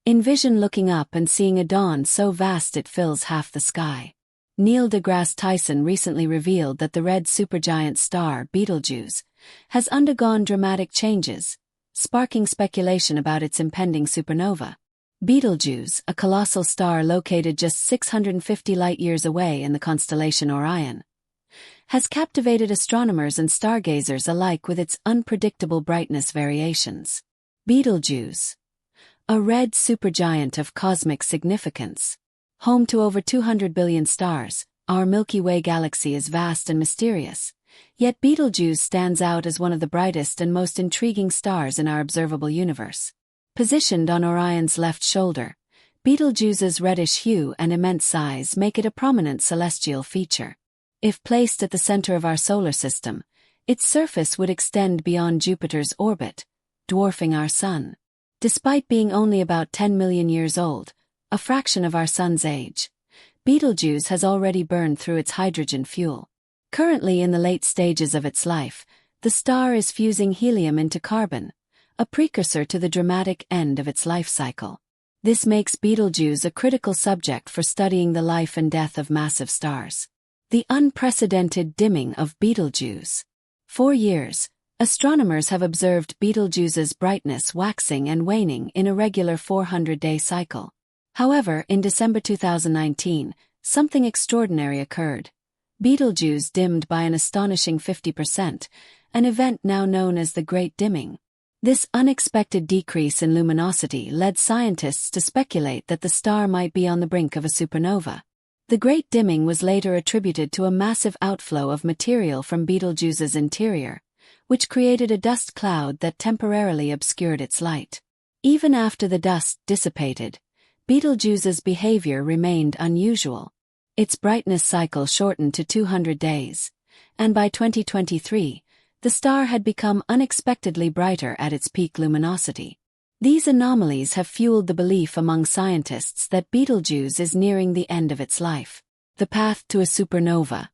Envision looking up and seeing a dawn so vast it fills half the sky. Neil deGrasse Tyson recently revealed that the red supergiant star, Betelgeuse, has undergone dramatic changes, sparking speculation about its impending supernova. Betelgeuse, a colossal star located just 650 light-years away in the constellation Orion, has captivated astronomers and stargazers alike with its unpredictable brightness variations. Betelgeuse, a red supergiant of cosmic significance. Home to over 200 billion stars, our Milky Way galaxy is vast and mysterious, yet Betelgeuse stands out as one of the brightest and most intriguing stars in our observable universe. Positioned on Orion's left shoulder, Betelgeuse's reddish hue and immense size make it a prominent celestial feature. If placed at the center of our solar system, its surface would extend beyond Jupiter's orbit, dwarfing our Sun. Despite being only about 10 million years old, a fraction of our Sun's age, Betelgeuse has already burned through its hydrogen fuel. Currently in the late stages of its life, the star is fusing helium into carbon, a precursor to the dramatic end of its life cycle. This makes Betelgeuse a critical subject for studying the life and death of massive stars. The unprecedented dimming of Betelgeuse. For years, astronomers have observed Betelgeuse's brightness waxing and waning in a regular 400-day cycle. However, in December 2019, something extraordinary occurred. Betelgeuse dimmed by an astonishing 50%, an event now known as the Great Dimming. This unexpected decrease in luminosity led scientists to speculate that the star might be on the brink of a supernova. The Great Dimming was later attributed to a massive outflow of material from Betelgeuse's interior, which created a dust cloud that temporarily obscured its light. Even after the dust dissipated, Betelgeuse's behavior remained unusual. Its brightness cycle shortened to 200 days, and by 2023, the star had become unexpectedly brighter at its peak luminosity. These anomalies have fueled the belief among scientists that Betelgeuse is nearing the end of its life. The path to a supernova.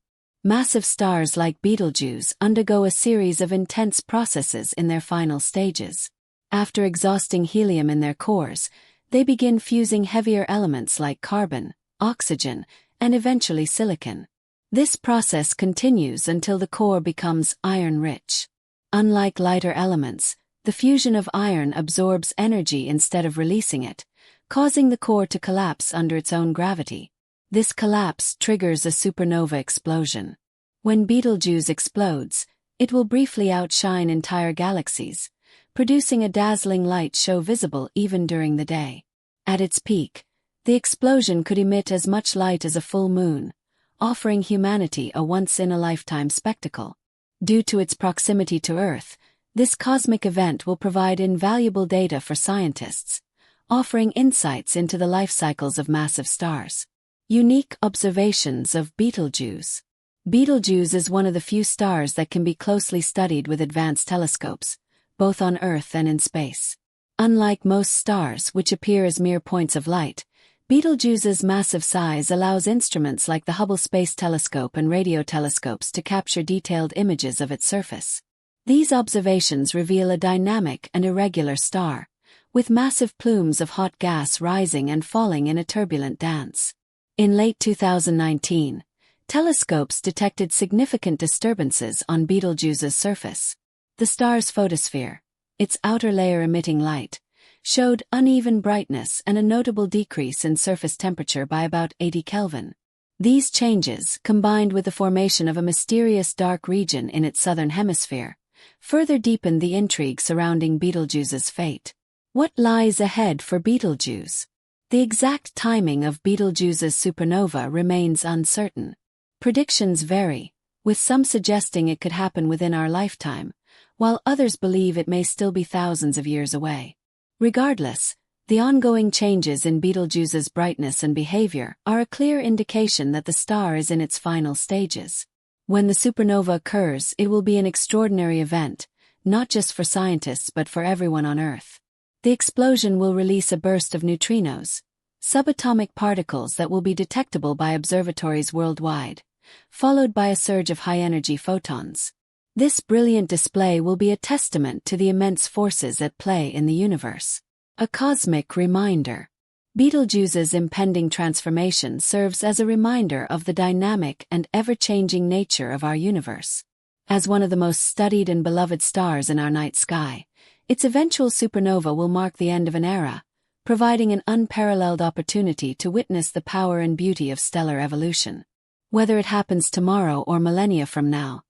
Massive stars like Betelgeuse undergo a series of intense processes in their final stages. After exhausting helium in their cores, they begin fusing heavier elements like carbon, oxygen, and eventually silicon. This process continues until the core becomes iron-rich. Unlike lighter elements, the fusion of iron absorbs energy instead of releasing it, causing the core to collapse under its own gravity. This collapse triggers a supernova explosion. When Betelgeuse explodes, it will briefly outshine entire galaxies, producing a dazzling light show visible even during the day. At its peak, the explosion could emit as much light as a full moon, offering humanity a once-in-a-lifetime spectacle. Due to its proximity to Earth, this cosmic event will provide invaluable data for scientists, offering insights into the life cycles of massive stars. Unique observations of Betelgeuse. Betelgeuse is one of the few stars that can be closely studied with advanced telescopes, both on Earth and in space. Unlike most stars which appear as mere points of light, Betelgeuse's massive size allows instruments like the Hubble Space Telescope and radio telescopes to capture detailed images of its surface. These observations reveal a dynamic and irregular star, with massive plumes of hot gas rising and falling in a turbulent dance. In late 2019, telescopes detected significant disturbances on Betelgeuse's surface. The star's photosphere, its outer layer emitting light, showed uneven brightness and a notable decrease in surface temperature by about 80 Kelvin. These changes, combined with the formation of a mysterious dark region in its southern hemisphere, further deepened the intrigue surrounding Betelgeuse's fate. What lies ahead for Betelgeuse? The exact timing of Betelgeuse's supernova remains uncertain. Predictions vary, with some suggesting it could happen within our lifetime, while others believe it may still be thousands of years away. Regardless, the ongoing changes in Betelgeuse's brightness and behavior are a clear indication that the star is in its final stages. When the supernova occurs, it will be an extraordinary event, not just for scientists but for everyone on Earth. The explosion will release a burst of neutrinos, subatomic particles that will be detectable by observatories worldwide, followed by a surge of high-energy photons. This brilliant display will be a testament to the immense forces at play in the universe. A cosmic reminder. Betelgeuse's impending transformation serves as a reminder of the dynamic and ever-changing nature of our universe. As one of the most studied and beloved stars in our night sky, its eventual supernova will mark the end of an era, providing an unparalleled opportunity to witness the power and beauty of stellar evolution. Whether it happens tomorrow or millennia from now,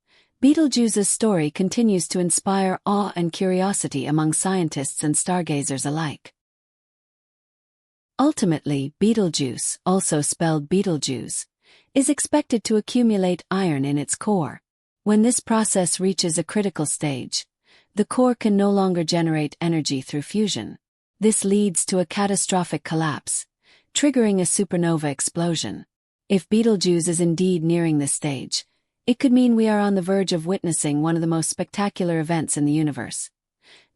Betelgeuse's story continues to inspire awe and curiosity among scientists and stargazers alike. Ultimately, Betelgeuse, also spelled Betelgeuse, is expected to accumulate iron in its core. When this process reaches a critical stage, the core can no longer generate energy through fusion. This leads to a catastrophic collapse, triggering a supernova explosion. If Betelgeuse is indeed nearing this stage, it could mean we are on the verge of witnessing one of the most spectacular events in the universe: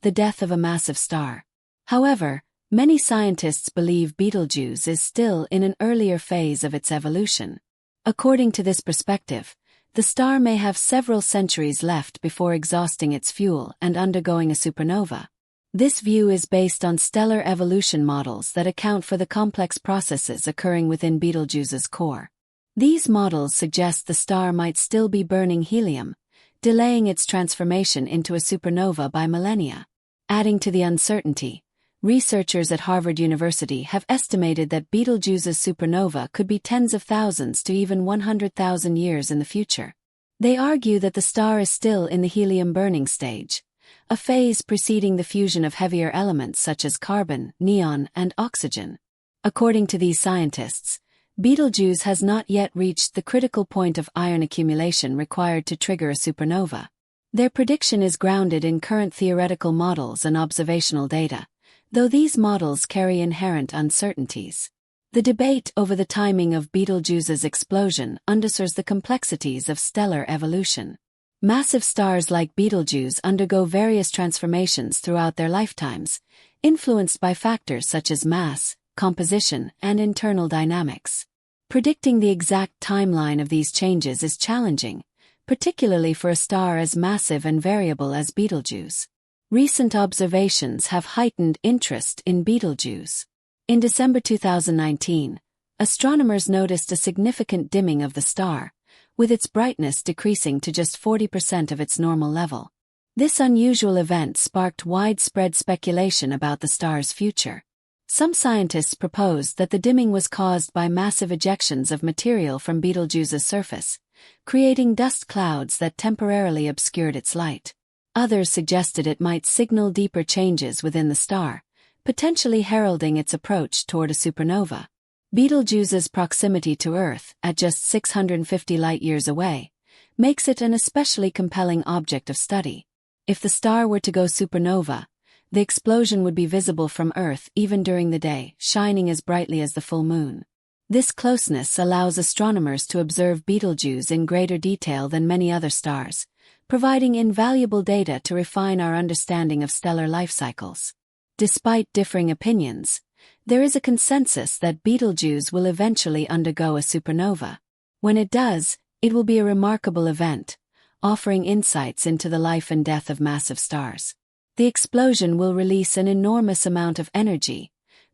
the death of a massive star. However, many scientists believe Betelgeuse is still in an earlier phase of its evolution. According to this perspective, the star may have several centuries left before exhausting its fuel and undergoing a supernova. This view is based on stellar evolution models that account for the complex processes occurring within Betelgeuse's core. These models suggest the star might still be burning helium, delaying its transformation into a supernova by millennia. Adding to the uncertainty, researchers at Harvard University have estimated that Betelgeuse's supernova could be tens of thousands to even 100,000 years in the future. They argue that the star is still in the helium-burning stage, a phase preceding the fusion of heavier elements such as carbon, neon, and oxygen. According to these scientists, Betelgeuse has not yet reached the critical point of iron accumulation required to trigger a supernova. Their prediction is grounded in current theoretical models and observational data, though these models carry inherent uncertainties. The debate over the timing of Betelgeuse's explosion underscores the complexities of stellar evolution. Massive stars like Betelgeuse undergo various transformations throughout their lifetimes, influenced by factors such as mass, composition, and internal dynamics. Predicting the exact timeline of these changes is challenging, particularly for a star as massive and variable as Betelgeuse. Recent observations have heightened interest in Betelgeuse. In December 2019, astronomers noticed a significant dimming of the star, with its brightness decreasing to just 40% of its normal level. This unusual event sparked widespread speculation about the star's future. Some scientists proposed that the dimming was caused by massive ejections of material from Betelgeuse's surface, creating dust clouds that temporarily obscured its light. Others suggested it might signal deeper changes within the star, potentially heralding its approach toward a supernova. Betelgeuse's proximity to Earth, at just 650 light-years away, makes it an especially compelling object of study. If the star were to go supernova, the explosion would be visible from Earth even during the day, shining as brightly as the full moon. This closeness allows astronomers to observe Betelgeuse in greater detail than many other stars, providing invaluable data to refine our understanding of stellar life cycles. Despite differing opinions, there is a consensus that Betelgeuse will eventually undergo a supernova. When it does, it will be a remarkable event, offering insights into the life and death of massive stars. The explosion will release an enormous amount of energy,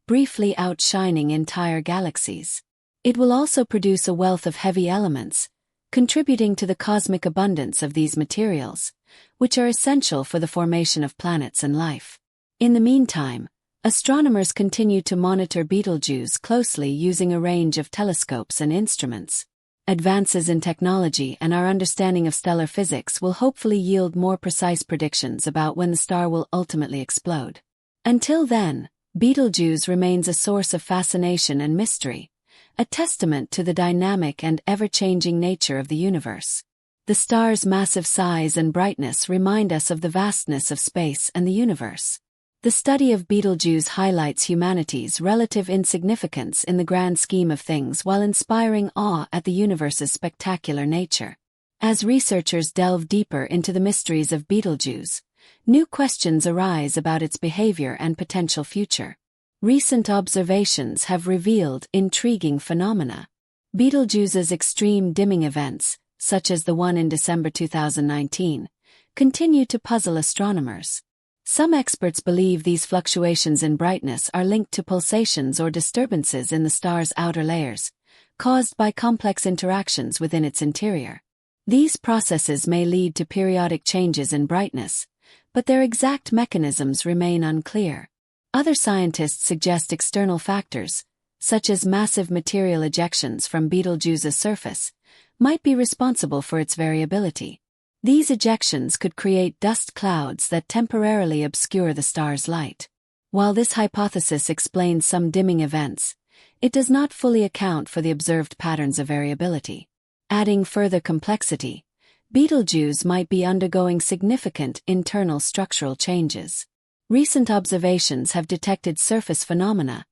briefly outshining entire galaxies. It will also produce a wealth of heavy elements, contributing to the cosmic abundance of these materials, which are essential for the formation of planets and life. In the meantime, astronomers continue to monitor Betelgeuse closely using a range of telescopes and instruments. Advances in technology and our understanding of stellar physics will hopefully yield more precise predictions about when the star will ultimately explode. Until then, Betelgeuse remains a source of fascination and mystery, a testament to the dynamic and ever-changing nature of the universe. The star's massive size and brightness remind us of the vastness of space and the universe. The study of Betelgeuse highlights humanity's relative insignificance in the grand scheme of things while inspiring awe at the universe's spectacular nature. As researchers delve deeper into the mysteries of Betelgeuse, new questions arise about its behavior and potential future. Recent observations have revealed intriguing phenomena. Betelgeuse's extreme dimming events, such as the one in December 2019, continue to puzzle astronomers. Some experts believe these fluctuations in brightness are linked to pulsations or disturbances in the star's outer layers, caused by complex interactions within its interior. These processes may lead to periodic changes in brightness, but their exact mechanisms remain unclear. Other scientists suggest external factors, such as massive material ejections from Betelgeuse's surface, might be responsible for its variability. These ejections could create dust clouds that temporarily obscure the star's light. While this hypothesis explains some dimming events, it does not fully account for the observed patterns of variability. Adding further complexity, Betelgeuse might be undergoing significant internal structural changes. Recent observations have detected surface phenomena,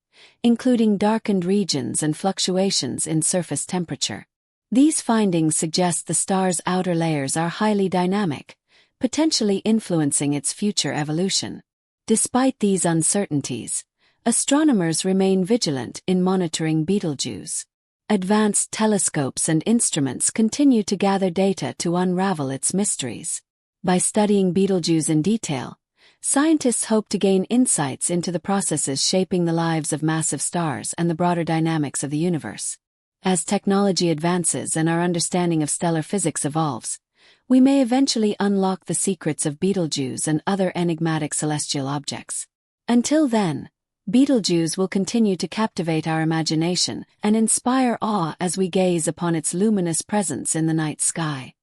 including darkened regions and fluctuations in surface temperature. These findings suggest the star's outer layers are highly dynamic, potentially influencing its future evolution. Despite these uncertainties, astronomers remain vigilant in monitoring Betelgeuse. Advanced telescopes and instruments continue to gather data to unravel its mysteries. By studying Betelgeuse in detail, scientists hope to gain insights into the processes shaping the lives of massive stars and the broader dynamics of the universe. As technology advances and our understanding of stellar physics evolves, we may eventually unlock the secrets of Betelgeuse and other enigmatic celestial objects. Until then, Betelgeuse will continue to captivate our imagination and inspire awe as we gaze upon its luminous presence in the night sky.